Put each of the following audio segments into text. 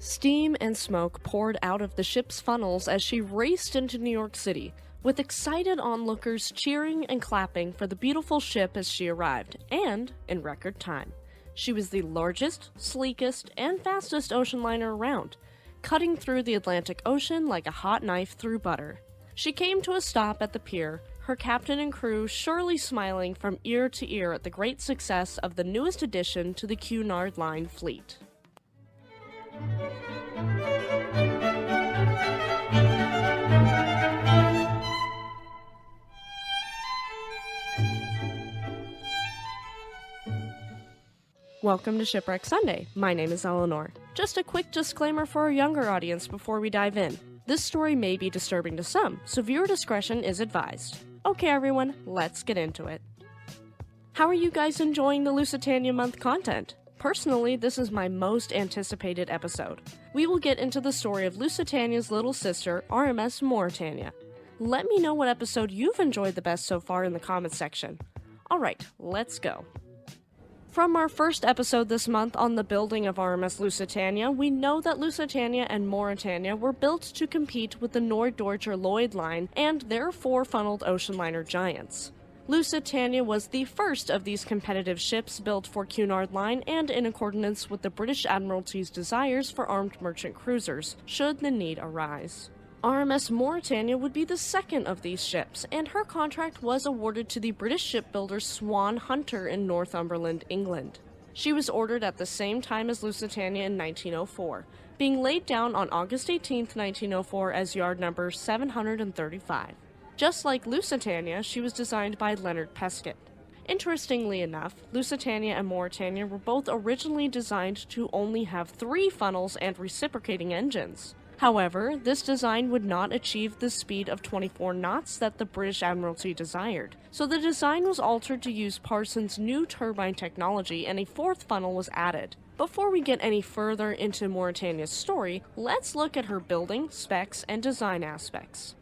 Steam and smoke poured out of the ship's funnels as she raced into New York City, with excited onlookers cheering and clapping for the beautiful ship as she arrived, and in record time. She was the largest, sleekest, and fastest ocean liner around, cutting through the Atlantic Ocean like a hot knife through butter. She came to a stop at the pier, her captain and crew surely smiling from ear to ear at the great success of the newest addition to the Cunard Line fleet. Welcome to Shipwreck Sunday. My name is Eleanor. Just a quick disclaimer for our younger audience before we dive in. This story may be disturbing to some, so viewer discretion is advised. Okay everyone, let's get into it. How are you guys enjoying the Lusitania Month content? Personally, this is my most anticipated episode. We will get into the story of Lusitania's little sister, RMS Mauretania. Let me know what episode you've enjoyed the best so far in the comments section. Alright, let's go. From our first episode this month on the building of RMS Lusitania, we know that Lusitania and Mauretania were built to compete with the Norddeutscher Lloyd line and their four-funneled ocean liner giants. Lusitania was the first of these competitive ships built for Cunard Line and in accordance with the British Admiralty's desires for armed merchant cruisers, should the need arise. RMS Mauretania would be the second of these ships, and her contract was awarded to the British shipbuilder Swan Hunter in Northumberland, England. She was ordered at the same time as Lusitania in 1904, being laid down on August 18, 1904 as yard number 735. Just like Lusitania, she was designed by Leonard Pescott. Interestingly enough, Lusitania and Mauretania were both originally designed to only have 3 funnels and reciprocating engines. However, this design would not achieve the speed of 24 knots that the British Admiralty desired, so the design was altered to use Parsons' new turbine technology and a 4th funnel was added. Before we get any further into Mauretania's story, let's look at her building, specs, and design aspects.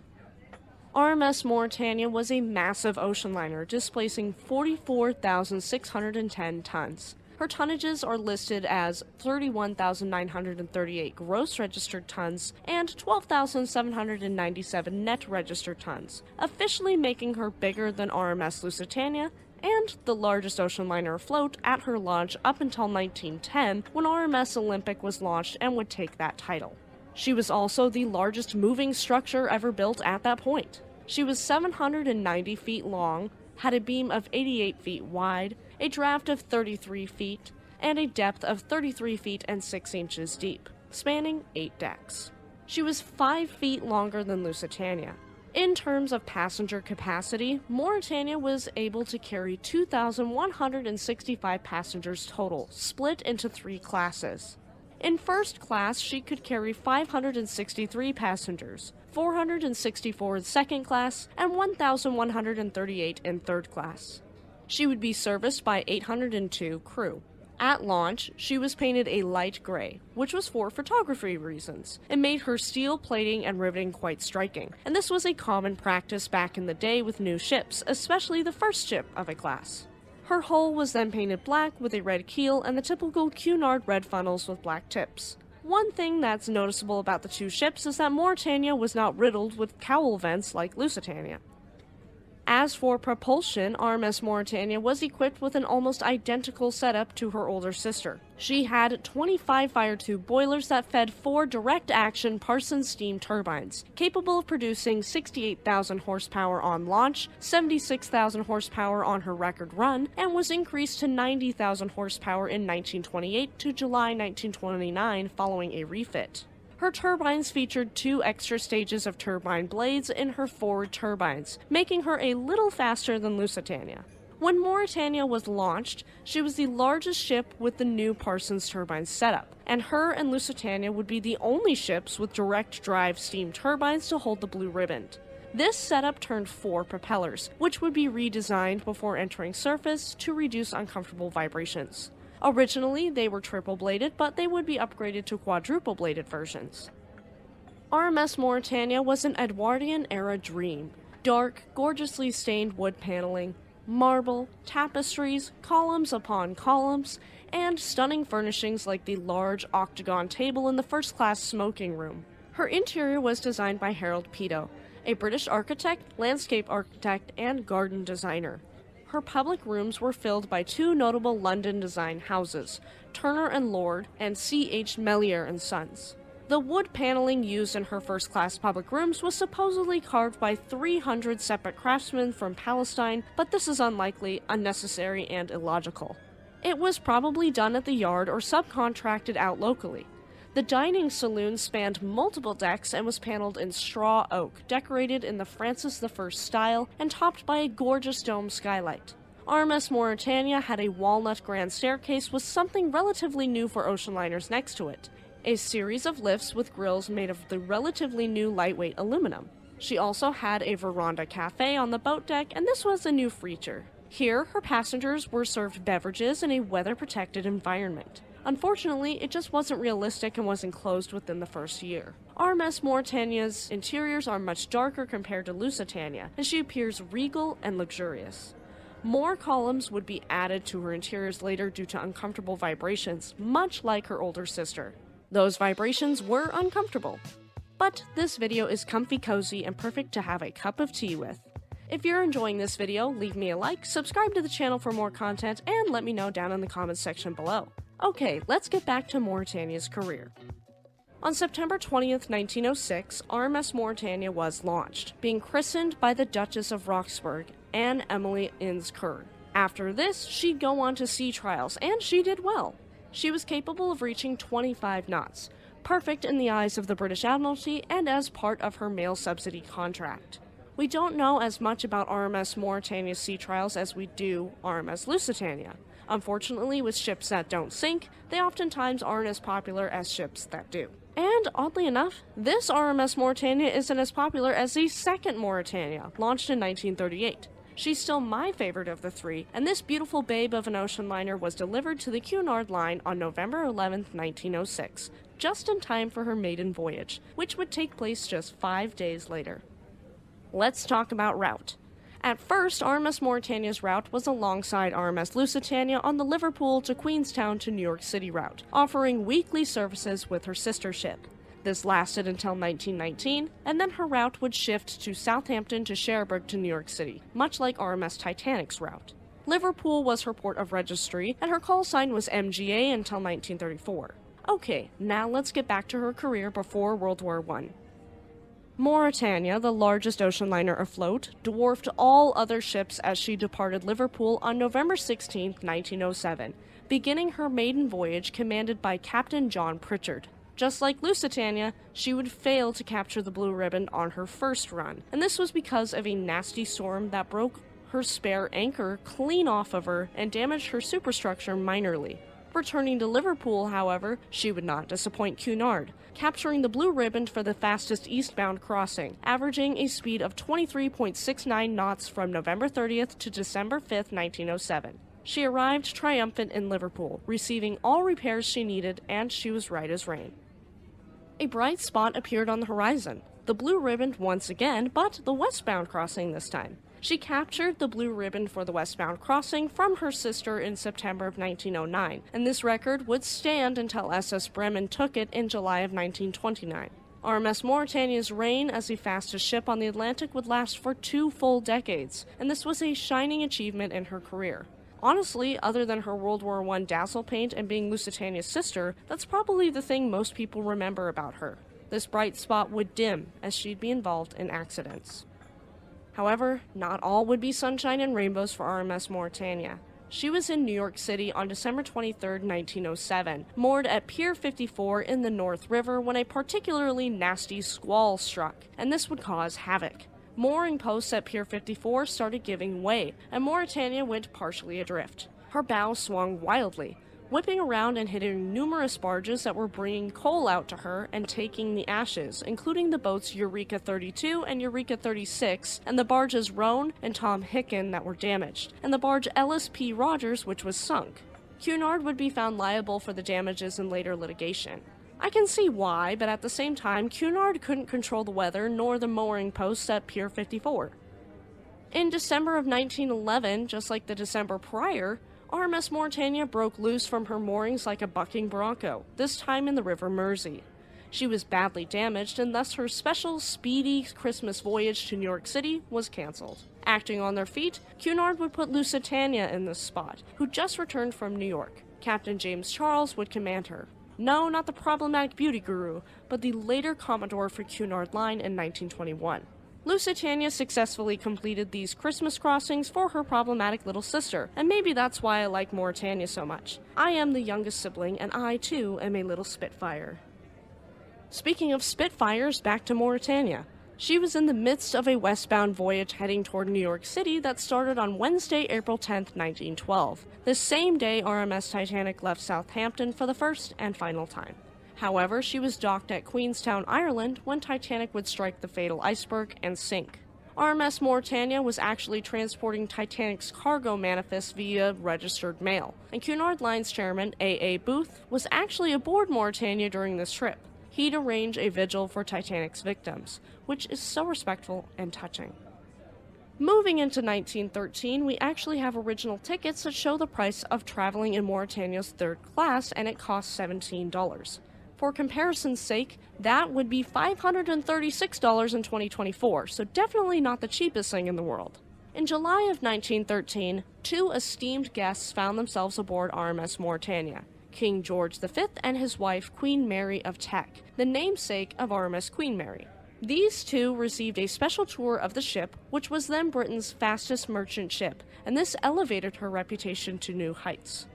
RMS Mauretania was a massive ocean liner, displacing 44,610 tons. Her tonnages are listed as 31,938 gross registered tons and 12,797 net registered tons, officially making her bigger than RMS Lusitania and the largest ocean liner afloat at her launch up until 1910, when RMS Olympic was launched and would take that title. She was also the largest moving structure ever built at that point. She was 790 feet long, had a beam of 88 feet wide, a draft of 33 feet, and a depth of 33 feet and 6 inches deep, spanning 8 decks. She was 5 feet longer than Lusitania. In terms of passenger capacity, Mauretania was able to carry 2,165 passengers total, split into 3 classes. In first class, she could carry 563 passengers, 464 in second class, and 1,138 in third class. She would be serviced by 802 crew. At launch, she was painted a light gray, which was for photography reasons. It made her steel plating and riveting quite striking, and this was a common practice back in the day with new ships, especially the first ship of a class. Her hull was then painted black with a red keel and the typical Cunard red funnels with black tips. One thing that's noticeable about the two ships is that Mauretania was not riddled with cowl vents like Lusitania. As for propulsion, RMS Mauretania was equipped with an almost identical setup to her older sister. She had 25 fire tube boilers that fed 4 direct-action Parsons steam turbines, capable of producing 68,000 horsepower on launch, 76,000 horsepower on her record run, and was increased to 90,000 horsepower in 1928 to July 1929 following a refit. Her turbines featured 2 extra stages of turbine blades in her forward turbines, making her a little faster than Lusitania. When Mauretania was launched, she was the largest ship with the new Parsons turbine setup, and her and Lusitania would be the only ships with direct drive steam turbines to hold the Blue Riband. This setup turned 4 propellers, which would be redesigned before entering service to reduce uncomfortable vibrations. Originally, they were triple-bladed, but they would be upgraded to quadruple-bladed versions. RMS Mauretania was an Edwardian-era dream. Dark, gorgeously stained wood paneling, marble, tapestries, columns upon columns, and stunning furnishings like the large octagon table in the first-class smoking room. Her interior was designed by Harold Peto, a British architect, landscape architect, and garden designer. Her public rooms were filled by two notable London design houses, Turner and Lord and C.H. Melier and Sons. The wood paneling used in her first-class public rooms was supposedly carved by 300 separate craftsmen from Palestine, but this is unlikely, unnecessary, and illogical. It was probably done at the yard or subcontracted out locally. The dining saloon spanned multiple decks and was paneled in straw oak, decorated in the Francis I style and topped by a gorgeous dome skylight. RMS Mauretania had a walnut grand staircase with something relatively new for ocean liners next to it, a series of lifts with grills made of the relatively new lightweight aluminum. She also had a veranda cafe on the boat deck, and this was a new feature. Here, her passengers were served beverages in a weather-protected environment. Unfortunately, it just wasn't realistic and was enclosed within the first year. RMS Mauretania's interiors are much darker compared to Lusitania, and she appears regal and luxurious. More columns would be added to her interiors later due to uncomfortable vibrations, much like her older sister. Those vibrations were uncomfortable. But this video is comfy cozy and perfect to have a cup of tea with. If you're enjoying this video, leave me a like, subscribe to the channel for more content, and let me know down in the comments section below. Okay, let's get back to Mauretania's career. On September 20th, 1906, RMS Mauretania was launched, being christened by the Duchess of Roxburgh, Anne Emily Innes Kerr. After this, she'd go on to sea trials, and she did well. She was capable of reaching 25 knots, perfect in the eyes of the British Admiralty and as part of her mail subsidy contract. We don't know as much about RMS Mauretania's sea trials as we do RMS Lusitania. Unfortunately, with ships that don't sink, they oftentimes aren't as popular as ships that do. And oddly enough, this RMS Mauretania isn't as popular as the second Mauretania, launched in 1938. She's still my favorite of the three, and this beautiful babe of an ocean liner was delivered to the Cunard line on November 11, 1906, just in time for her maiden voyage, which would take place just 5 days later. Let's talk about route. At first, RMS Mauretania's route was alongside RMS Lusitania on the Liverpool to Queenstown to New York City route, offering weekly services with her sister ship. This lasted until 1919, and then her route would shift to Southampton to Cherbourg to New York City, much like RMS Titanic's route. Liverpool was her port of registry, and her call sign was MGA until 1934. Okay, now let's get back to her career before World War I. Mauretania, the largest ocean liner afloat, dwarfed all other ships as she departed Liverpool on November 16, 1907, beginning her maiden voyage commanded by Captain John Pritchard. Just like Lusitania, she would fail to capture the Blue Riband on her first run, and this was because of a nasty storm that broke her spare anchor clean off of her and damaged her superstructure minorly. Returning to Liverpool, however, she would not disappoint Cunard, capturing the Blue Riband for the fastest eastbound crossing, averaging a speed of 23.69 knots from November 30th to December 5th, 1907. She arrived triumphant in Liverpool, receiving all repairs she needed, and she was right as rain. A bright spot appeared on the horizon, the Blue Riband once again, but the westbound crossing this time. She captured the Blue Riband for the westbound crossing from her sister in September of 1909, and this record would stand until SS Bremen took it in July of 1929. RMS Mauretania's reign as the fastest ship on the Atlantic would last for 2 full decades, and this was a shining achievement in her career. Honestly, other than her World War I dazzle paint and being Lusitania's sister, that's probably the thing most people remember about her. This bright spot would dim as she'd be involved in accidents. However, not all would be sunshine and rainbows for RMS Mauretania. She was in New York City on December 23, 1907, moored at Pier 54 in the North River when a particularly nasty squall struck, and this would cause havoc. Mooring posts at Pier 54 started giving way, and Mauretania went partially adrift. Her bow swung wildly, whipping around and hitting numerous barges that were bringing coal out to her and taking the ashes, including the boats Eureka 32 and Eureka 36, and the barges Roan and Tom Hicken that were damaged, and the barge Ellis P. Rogers, which was sunk. Cunard would be found liable for the damages in later litigation. I can see why, but at the same time, Cunard couldn't control the weather nor the mooring posts at Pier 54. In December of 1911, just like the December prior, RMS Mauretania broke loose from her moorings like a bucking bronco, this time in the River Mersey. She was badly damaged, and thus her special, speedy Christmas voyage to New York City was cancelled. Acting on their feet, Cunard would put Lusitania in this spot, who just returned from New York. Captain James Charles would command her. No, not the problematic beauty guru, but the later Commodore for Cunard Line in 1921. Lusitania successfully completed these Christmas crossings for her problematic little sister, and maybe that's why I like Mauretania so much. I am the youngest sibling, and I, too, am a little Spitfire. Speaking of Spitfires, back to Mauretania. She was in the midst of a westbound voyage heading toward New York City that started on Wednesday, April 10, 1912. The same day RMS Titanic left Southampton for the first and final time. However, she was docked at Queenstown, Ireland, when Titanic would strike the fatal iceberg and sink. RMS Mauretania was actually transporting Titanic's cargo manifest via registered mail, and Cunard Line's chairman, A.A. Booth, was actually aboard Mauretania during this trip. He'd arrange a vigil for Titanic's victims, which is so respectful and touching. Moving into 1913, we actually have original tickets that show the price of traveling in Mauretania's third class, and it costs $17. For comparison's sake, that would be $536 in 2024, so definitely not the cheapest thing in the world. In July of 1913, two esteemed guests found themselves aboard RMS Mauretania. King George V and his wife Queen Mary of Teck, the namesake of RMS Queen Mary. These two received a special tour of the ship, which was then Britain's fastest merchant ship, and this elevated her reputation to new heights.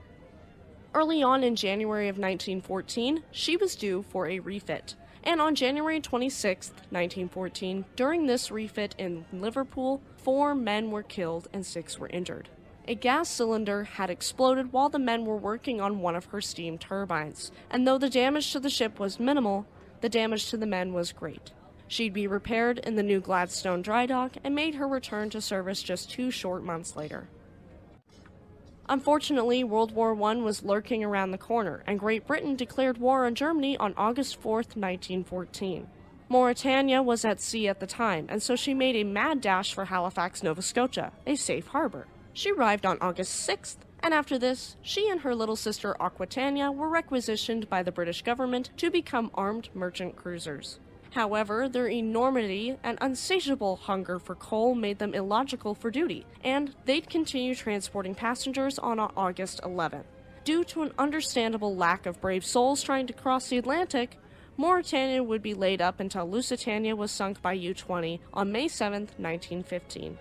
Early on in January of 1914, she was due for a refit, and on January 26, 1914, during this refit in Liverpool, 4 men were killed and 6 were injured. A gas cylinder had exploded while the men were working on one of her steam turbines, and though the damage to the ship was minimal, the damage to the men was great. She'd be repaired in the new Gladstone dry dock and made her return to service just 2 short months later. Unfortunately, World War I was lurking around the corner, and Great Britain declared war on Germany on August 4, 1914. Mauretania was at sea at the time, and so she made a mad dash for Halifax, Nova Scotia, a safe harbor. She arrived on August 6th, and after this, she and her little sister Aquitania were requisitioned by the British government to become armed merchant cruisers. However, their enormity and insatiable hunger for coal made them illogical for duty, and they'd continue transporting passengers on August 11th. Due to an understandable lack of brave souls trying to cross the Atlantic, Mauretania would be laid up until Lusitania was sunk by U-20 on May 7, 1915.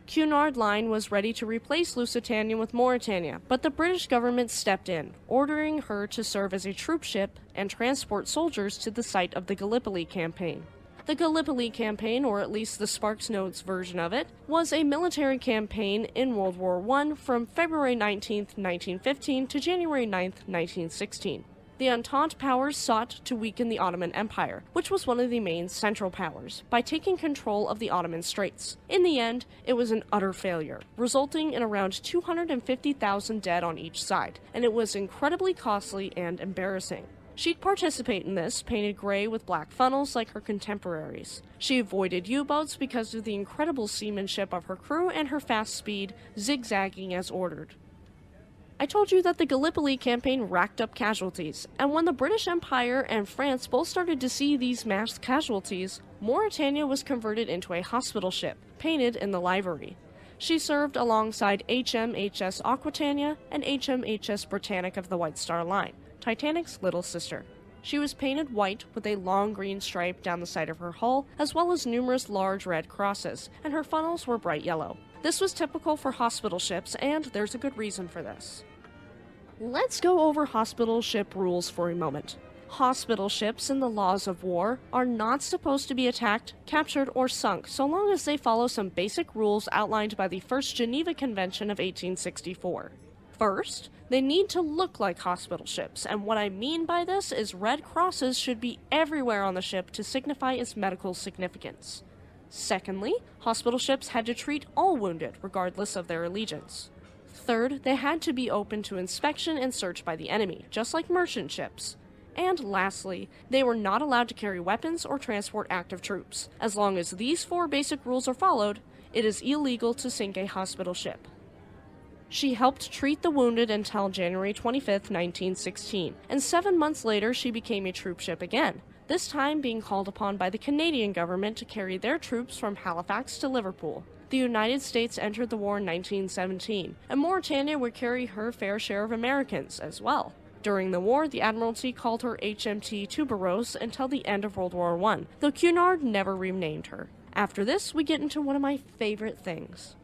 Cunard Line was ready to replace Lusitania with Mauretania, but the British government stepped in, ordering her to serve as a troop ship and transport soldiers to the site of the Gallipoli campaign. The Gallipoli campaign, or at least the Sparks Notes version of it, was a military campaign in World War I from February 19, 1915 to January 9, 1916. The Entente powers sought to weaken the Ottoman Empire, which was one of the main Central Powers, by taking control of the Ottoman Straits. In the end, it was an utter failure, resulting in around 250,000 dead on each side, and it was incredibly costly and embarrassing. She'd participate in this, painted gray with black funnels like her contemporaries. She avoided U-boats because of the incredible seamanship of her crew and her fast speed, zigzagging as ordered. I told you that the Gallipoli campaign racked up casualties, and when the British Empire and France both started to see these mass casualties, Mauretania was converted into a hospital ship, painted in the livery. She served alongside HMHS Aquitania and HMHS Britannic of the White Star Line, Titanic's little sister. She was painted white with a long green stripe down the side of her hull, as well as numerous large red crosses, and her funnels were bright yellow. This was typical for hospital ships, and there's a good reason for this. Let's go over hospital ship rules for a moment. Hospital ships in the laws of war are not supposed to be attacked, captured, or sunk so long as they follow some basic rules outlined by the First Geneva Convention of 1864. First, they need to look like hospital ships, and what I mean by this is red crosses should be everywhere on the ship to signify its medical significance. Secondly, hospital ships had to treat all wounded, regardless of their allegiance. Third, they had to be open to inspection and search by the enemy, just like merchant ships. And lastly, they were not allowed to carry weapons or transport active troops. As long as these 4 basic rules are followed, it is illegal to sink a hospital ship. She helped treat the wounded until January 25, 1916, and 7 months later she became a troop ship again, this time being called upon by the Canadian government to carry their troops from Halifax to Liverpool. The United States entered the war in 1917, and Mauretania would carry her fair share of Americans as well. During the war, the Admiralty called her HMT Tuberose until the end of World War I, though Cunard never renamed her. After this, we get into one of my favorite things.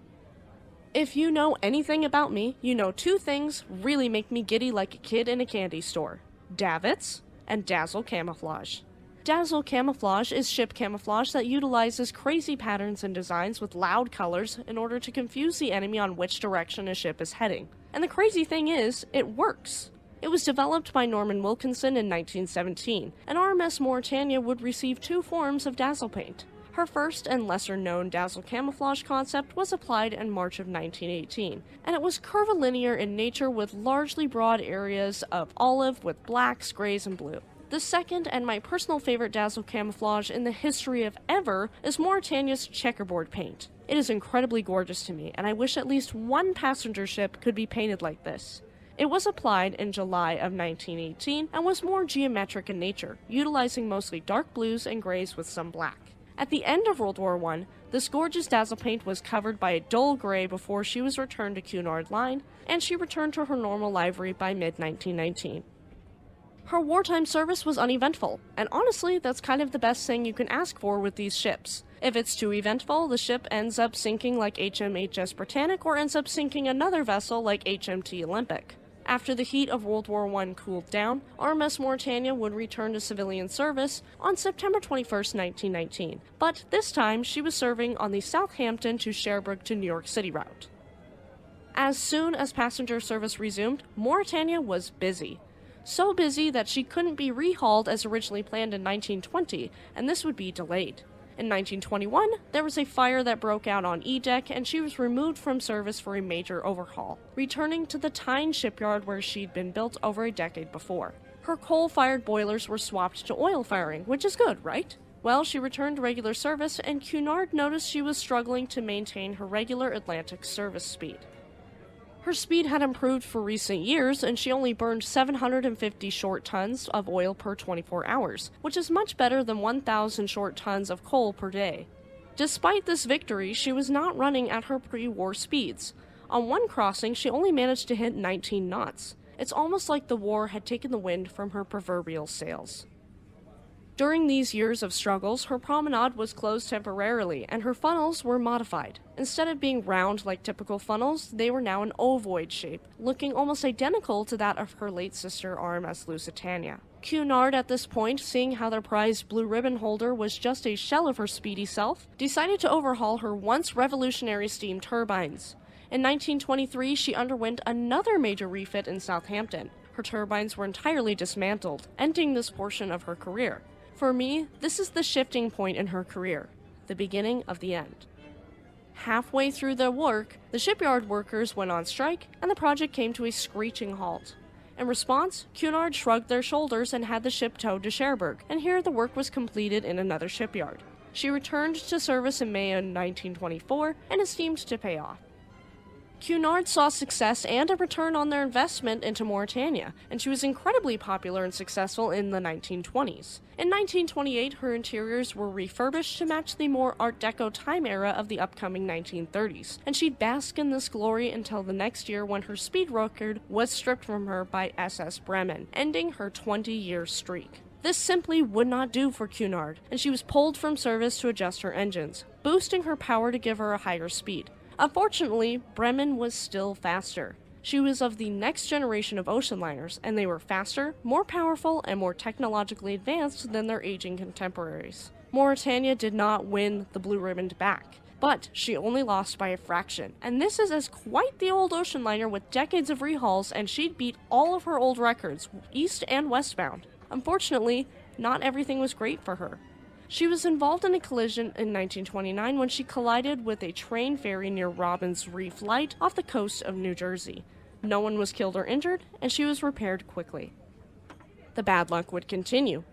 If you know anything about me, you know two things really make me giddy like a kid in a candy store: davits and dazzle camouflage. Dazzle camouflage is ship camouflage that utilizes crazy patterns and designs with loud colors in order to confuse the enemy on which direction a ship is heading. And the crazy thing is, it works. It was developed by Norman Wilkinson in 1917, and RMS Mauretania would receive two forms of dazzle paint. Her first and lesser-known dazzle camouflage concept was applied in March of 1918, and it was curvilinear in nature with largely broad areas of olive with blacks, grays, and blue. The second and my personal favorite dazzle camouflage in the history of ever is Mauretania's checkerboard paint. It is incredibly gorgeous to me, and I wish at least one passenger ship could be painted like this. It was applied in July of 1918 and was more geometric in nature, utilizing mostly dark blues and grays with some black. At the end of World War I, this gorgeous dazzle paint was covered by a dull gray before she was returned to Cunard Line, and she returned to her normal livery by mid-1919. Her wartime service was uneventful, and honestly, that's kind of the best thing you can ask for with these ships. If it's too eventful, the ship ends up sinking like HMHS Britannic or ends up sinking another vessel like HMT Olympic. After the heat of World War I cooled down, RMS Mauretania would return to civilian service on September 21, 1919, but this time she was serving on the Southampton to Cherbourg to New York City route. As soon as passenger service resumed, Mauretania was busy. So busy that she couldn't be rehauled as originally planned in 1920, and this would be delayed. In 1921, there was a fire that broke out on E-Deck, and she was removed from service for a major overhaul, returning to the Tyne shipyard where she'd been built over a decade before. Her coal-fired boilers were swapped to oil firing, which is good, right? Well, she returned to regular service, and Cunard noticed she was struggling to maintain her regular Atlantic service speed. Her speed had improved for recent years, and she only burned 750 short tons of oil per 24 hours, which is much better than 1,000 short tons of coal per day. Despite this victory, she was not running at her pre-war speeds. On one crossing, she only managed to hit 19 knots. It's almost like the war had taken the wind from her proverbial sails. During these years of struggles, her promenade was closed temporarily, and her funnels were modified. Instead of being round like typical funnels, they were now an ovoid shape, looking almost identical to that of her late sister RMS Lusitania. Cunard, at this point, seeing how their prized Blue Riband holder was just a shell of her speedy self, decided to overhaul her once revolutionary steam turbines. In 1923, she underwent another major refit in Southampton. Her turbines were entirely dismantled, ending this portion of her career. For me, this is the shifting point in her career, the beginning of the end. Halfway through the work, the shipyard workers went on strike, and the project came to a screeching halt. In response, Cunard shrugged their shoulders and had the ship towed to Cherbourg, and here the work was completed in another shipyard. She returned to service in May of 1924, and it seemed to pay off. Cunard saw success and a return on their investment into Mauretania, and she was incredibly popular and successful in the 1920s. In 1928, her interiors were refurbished to match the more Art Deco time era of the upcoming 1930s, and she'd bask in this glory until the next year when her speed record was stripped from her by SS Bremen, ending her 20-year streak. This simply would not do for Cunard, and she was pulled from service to adjust her engines, boosting her power to give her a higher speed. Unfortunately, Bremen was still faster. She was of the next generation of ocean liners, and they were faster, more powerful, and more technologically advanced than their aging contemporaries. Mauretania did not win the Blue Riband back, but she only lost by a fraction, and this is as quite the old ocean liner with decades of rehauls, and she'd beat all of her old records, east and westbound. Unfortunately, not everything was great for her. She was involved in a collision in 1929 when she collided with a train ferry near Robbins Reef Light off the coast of New Jersey. No one was killed or injured, and she was repaired quickly. The bad luck would continue.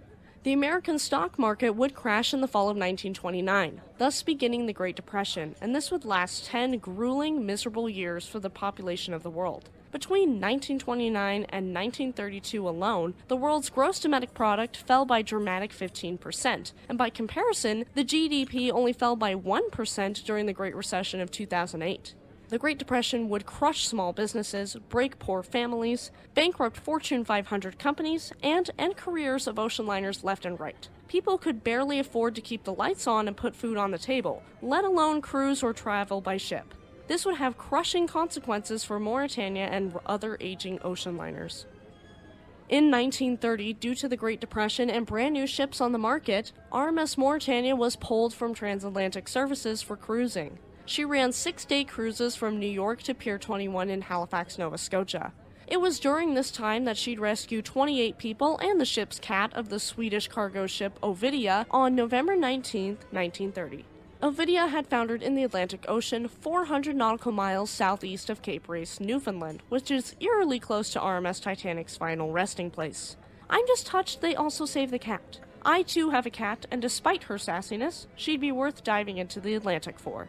The American stock market would crash in the fall of 1929, thus beginning the Great Depression, and this would last 10 grueling, miserable years for the population of the world. Between 1929 and 1932 alone, the world's gross domestic product fell by a dramatic 15%, and by comparison, the GDP only fell by 1% during the Great Recession of 2008. The Great Depression would crush small businesses, break poor families, bankrupt Fortune 500 companies, and end careers of ocean liners left and right. People could barely afford to keep the lights on and put food on the table, let alone cruise or travel by ship. This would have crushing consequences for Mauretania and other aging ocean liners. In 1930, due to the Great Depression and brand new ships on the market, RMS Mauretania was pulled from transatlantic services for cruising. She ran 6-day cruises from New York to Pier 21 in Halifax, Nova Scotia. It was during this time that she'd rescued 28 people and the ship's cat of the Swedish cargo ship Ovidia on November 19, 1930. Ovidia had foundered in the Atlantic Ocean 400 nautical miles southeast of Cape Race, Newfoundland, which is eerily close to RMS Titanic's final resting place. I'm just touched they also saved the cat. I too have a cat, and despite her sassiness, she'd be worth diving into the Atlantic for.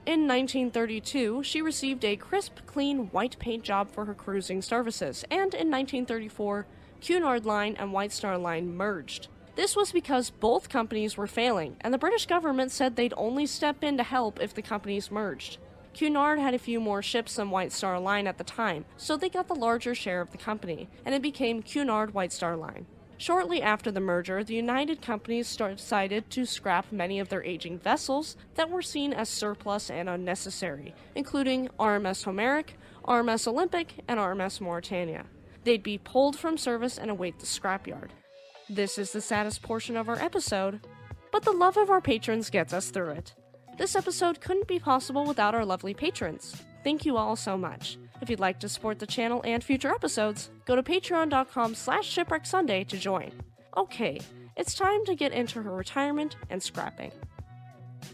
In 1932, she received a crisp, clean, white paint job for her cruising services, and in 1934, Cunard Line and White Star Line merged. This was because both companies were failing, and the British government said they'd only step in to help if the companies merged. Cunard had a few more ships than White Star Line at the time, so they got the larger share of the company, and it became Cunard White Star Line. Shortly after the merger, the united companies decided to scrap many of their aging vessels that were seen as surplus and unnecessary, including RMS Homeric, RMS Olympic, and RMS Mauretania. They'd be pulled from service and await the scrapyard. This is the saddest portion of our episode, but the love of our patrons gets us through it. This episode couldn't be possible without our lovely patrons. Thank you all so much. If you'd like to support the channel and future episodes, go to patreon.com/shipwrecksunday to join. Okay, it's time to get into her retirement and scrapping.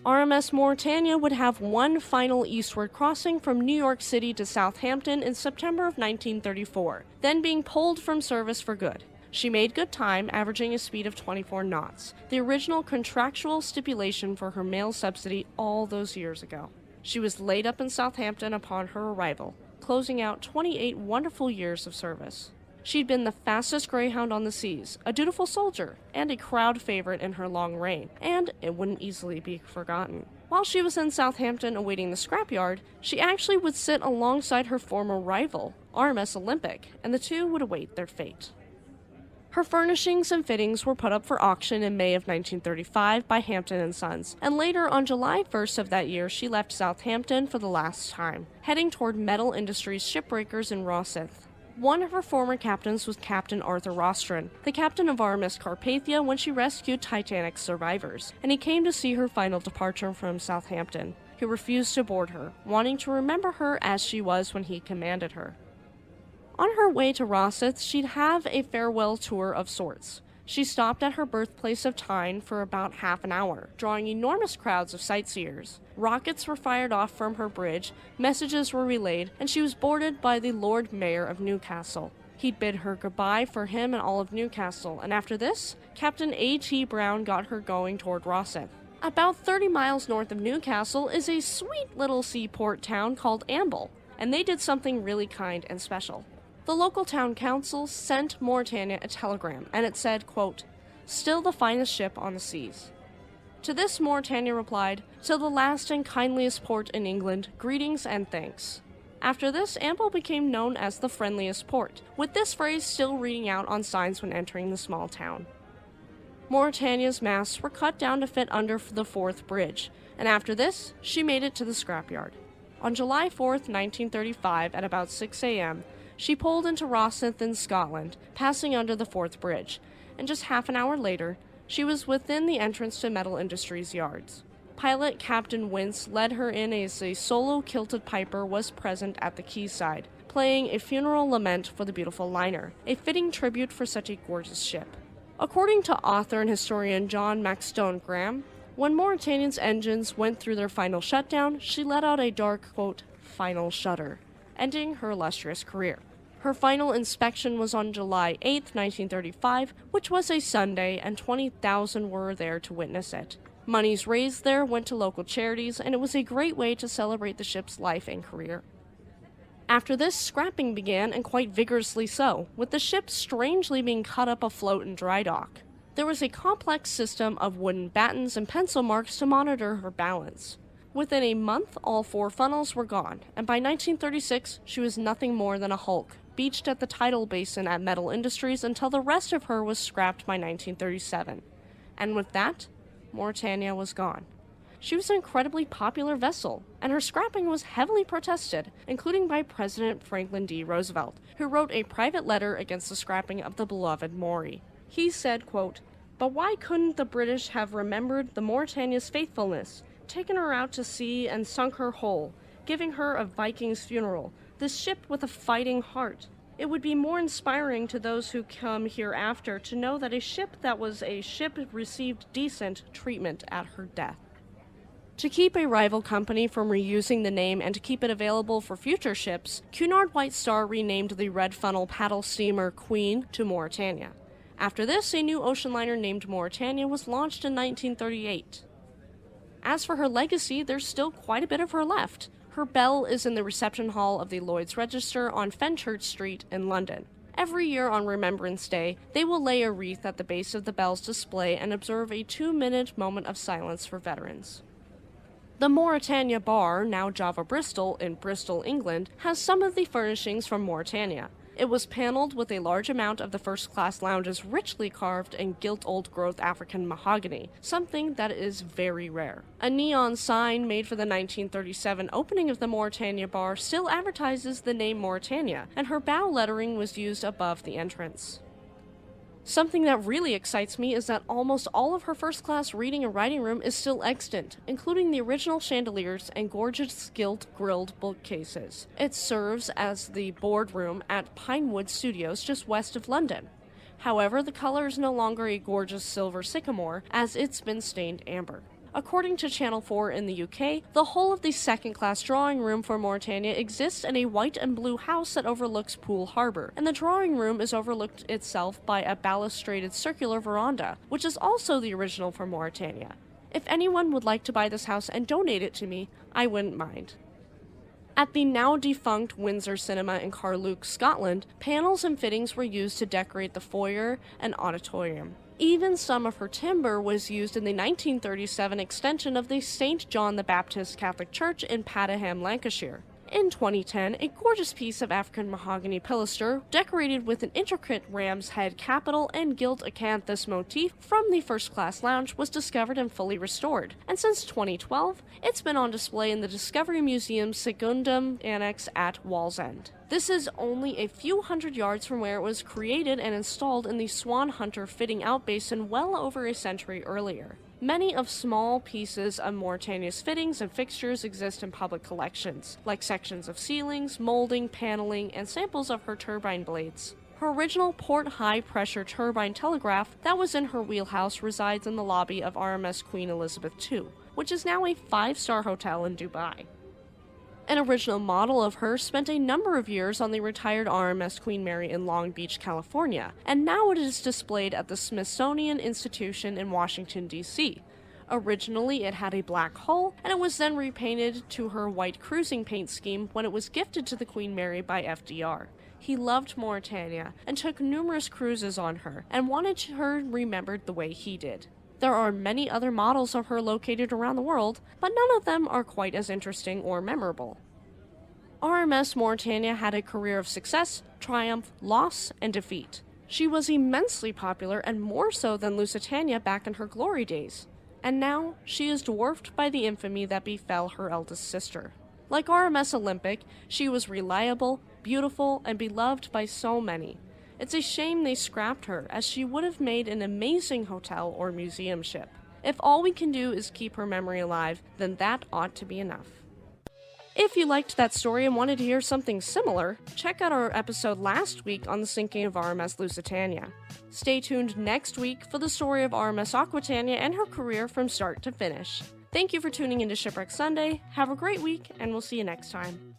RMS Mauretania would have one final eastward crossing from New York City to Southampton in September of 1934, then being pulled from service for good. She made good time, averaging a speed of 24 knots, the original contractual stipulation for her mail subsidy all those years ago. She was laid up in Southampton upon her arrival, closing out 28 wonderful years of service. She'd been the fastest greyhound on the seas, a dutiful soldier, and a crowd favorite in her long reign, and it wouldn't easily be forgotten. While she was in Southampton awaiting the scrapyard, she actually would sit alongside her former rival, RMS Olympic, and the two would await their fate. Her furnishings and fittings were put up for auction in May of 1935 by Hampton & Sons, and later on July 1st of that year she left Southampton for the last time, heading toward Metal Industries Shipbreakers in Rosyth. One of her former captains was Captain Arthur Rostron, the captain of RMS Carpathia when she rescued Titanic's survivors, and he came to see her final departure from Southampton. He refused to board her, wanting to remember her as she was when he commanded her. On her way to Rosyth, she'd have a farewell tour of sorts. She stopped at her birthplace of Tyne for about half an hour, drawing enormous crowds of sightseers. Rockets were fired off from her bridge, messages were relayed, and she was boarded by the Lord Mayor of Newcastle. He'd bid her goodbye for him and all of Newcastle, and after this, Captain A.T. Brown got her going toward Rosyth. About 30 miles north of Newcastle is a sweet little seaport town called Amble, and they did something really kind and special. The local town council sent Mauretania a telegram, and it said, quote, "Still the finest ship on the seas." To this, Mauretania replied, "Till the last and kindliest port in England, greetings and thanks." After this, Amble became known as the friendliest port, with this phrase still reading out on signs when entering the small town. Mauretania's masts were cut down to fit under the Forth Bridge, and after this, she made it to the scrapyard. On July 4th, 1935, at about 6 a.m., she pulled into Rosyth in Scotland, passing under the Forth Bridge, and just half an hour later, she was within the entrance to Metal Industries yards. Pilot Captain Wince led her in as a solo kilted piper was present at the quayside, playing a funeral lament for the beautiful liner, a fitting tribute for such a gorgeous ship. According to author and historian John Maxstone Graham, when Mauretania's engines went through their final shutdown, she let out a dark, quote, "final shudder," ending her illustrious career. Her final inspection was on July 8, 1935, which was a Sunday, and 20,000 were there to witness it. Monies raised there went to local charities, and it was a great way to celebrate the ship's life and career. After this, scrapping began, and quite vigorously so, with the ship strangely being cut up afloat in dry dock. There was a complex system of wooden battens and pencil marks to monitor her balance. Within a month, all 4 funnels were gone, and by 1936, she was nothing more than a hulk, beached at the tidal basin at Metal Industries until the rest of her was scrapped by 1937. And with that, Mauretania was gone. She was an incredibly popular vessel, and her scrapping was heavily protested, including by President Franklin D. Roosevelt, who wrote a private letter against the scrapping of the beloved Maury. He said, quote, "But why couldn't the British have remembered the Mauretania's faithfulness, taken her out to sea and sunk her whole, giving her a Viking's funeral, this ship with a fighting heart? It would be more inspiring to those who come hereafter to know that a ship that was a ship received decent treatment at her death." To keep a rival company from reusing the name and to keep it available for future ships, Cunard White Star renamed the red funnel paddle steamer Queen to Mauretania. After this, a new ocean liner named Mauretania was launched in 1938. As for her legacy, there's still quite a bit of her left. Her bell is in the reception hall of the Lloyd's Register on Fenchurch Street in London. Every year on Remembrance Day, they will lay a wreath at the base of the bell's display and observe a 2-minute moment of silence for veterans. The Mauretania Bar, now Java Bristol in Bristol, England, has some of the furnishings from Mauretania. It was paneled with a large amount of the first-class lounges richly carved in gilt old-growth African mahogany, something that is very rare. A neon sign made for the 1937 opening of the Mauretania Bar still advertises the name Mauretania, and her bow lettering was used above the entrance. Something that really excites me is that almost all of her first-class reading and writing room is still extant, including the original chandeliers and gorgeous gilt-grilled bookcases. It serves as the boardroom at Pinewood Studios just west of London. However, the color is no longer a gorgeous silver sycamore, as it's been stained amber. According to Channel 4 in the UK, the whole of the second-class drawing room for Mauretania exists in a white and blue house that overlooks Poole Harbour, and the drawing room is overlooked itself by a balustraded circular veranda, which is also the original for Mauretania. If anyone would like to buy this house and donate it to me, I wouldn't mind. At the now-defunct Windsor Cinema in Carluke, Scotland, panels and fittings were used to decorate the foyer and auditorium. Even some of her timber was used in the 1937 extension of the St. John the Baptist Catholic Church in Padiham, Lancashire. In 2010, a gorgeous piece of African mahogany pilaster, decorated with an intricate ram's head capital and gilt acanthus motif from the first-class lounge, was discovered and fully restored, and since 2012, it's been on display in the Discovery Museum's Secundum Annex at Wallsend. This is only a few hundred yards from where it was created and installed in the Swan Hunter fitting out basin well over a century earlier. Many of small pieces of Mauretania's fittings and fixtures exist in public collections, like sections of ceilings, molding, paneling, and samples of her turbine blades. Her original port high-pressure turbine telegraph that was in her wheelhouse resides in the lobby of RMS Queen Elizabeth II, which is now a 5-star hotel in Dubai. An original model of her spent a number of years on the retired RMS Queen Mary in Long Beach, California, and now it is displayed at the Smithsonian Institution in Washington, D.C. Originally, it had a black hull, and it was then repainted to her white cruising paint scheme when it was gifted to the Queen Mary by FDR. He loved Mauretania and took numerous cruises on her, and wanted her remembered the way he did. There are many other models of her located around the world, but none of them are quite as interesting or memorable. RMS Mauretania had a career of success, triumph, loss, and defeat. She was immensely popular, and more so than Lusitania back in her glory days. And now, she is dwarfed by the infamy that befell her eldest sister. Like RMS Olympic, she was reliable, beautiful, and beloved by so many. It's a shame they scrapped her, as she would have made an amazing hotel or museum ship. If all we can do is keep her memory alive, then that ought to be enough. If you liked that story and wanted to hear something similar, check out our episode last week on the sinking of RMS Lusitania. Stay tuned next week for the story of RMS Aquitania and her career from start to finish. Thank you for tuning into Shipwreck Sunday, have a great week, and we'll see you next time.